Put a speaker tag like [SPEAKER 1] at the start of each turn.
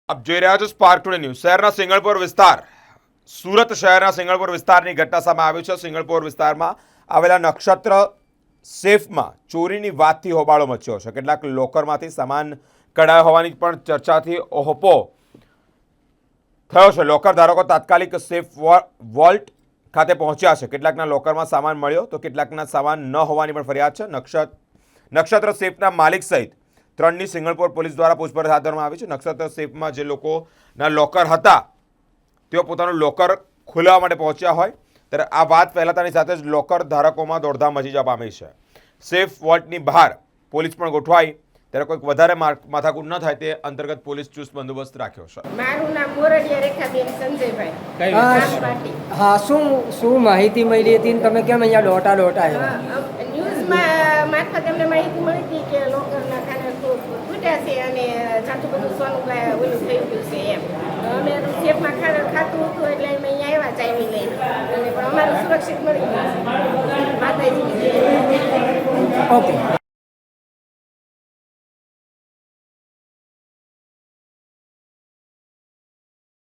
[SPEAKER 1] આપ જોઈ રહ્યા છો સ્પાર્ક ટુડે ન્યૂઝ। શહેરના સિંગણપોર વિસ્તાર સુરત શહેરના સિંગણપોર વિસ્તારની ઘટના સામે આવી છે। સિંગણપોર વિસ્તારમાં આવેલા નક્ષત્ર સેફમાં ચોરીની વાતથી હોબાળો મચ્યો છે। કેટલાક લોકરમાંથી સામાન કઢાયો હોવાની પણ ચર્ચાથી ઓહોપો થયો છે। લોકર ધારકો તાત્કાલિક સેફ વોલ્ટ ખાતે પહોંચ્યા છે। કેટલાકના લોકરમાં સામાન મળ્યો તો કેટલાકના સામાન ન હોવાની પણ ફરિયાદ છે। નક્ષત્ર સેફના માલિક સહિત 3ની સિંગણપોર પોલીસ દ્વારા પૂછપરછ હાથ ધરવામાં આવી છે। નક્ષત્ર સેફમાં જે લોકોના લોકર હતા તેઓ પોતાનું લોકર ખોલવા માટે પહોંચ્યા હોય ત્યારે આ વાત ફેલાતાની સાથે જ લોકર ધારકોમાં દોડધામ મચી જવા પામી છે। સેફ વોલ્ટની બહાર પોલીસ પણ ગોઠવાઈ ત્યારે કોઈક વધારે માથાકૂટ ન થાય તે અંતર્ગત પોલીસ ચુસ્ત બંદોબસ્ત રાખ્યો છે।
[SPEAKER 2] મારું નામ મોરડિયા રેખાબેન સંજયભાઈ।
[SPEAKER 3] હા, શું માહિતી મળી હતી ને તમે કેમ અહીંયા લોટા આવ્યા?
[SPEAKER 2] ન્યૂઝમાં મારફત અમને માહિતી મળી હતી કે લોકરના ખાના ફૂટ્યા છે અને જાતું બધું સોનું ઓલું થઈ ગયું છે એમ। અમે સેફમાં ખાતું હતું એટલે અમે અહીંયા આવ્યા ચાવી લઈને અને પણ અમારું સુરક્ષિત મળી ગયું છે। માતાજી
[SPEAKER 3] ઓકે।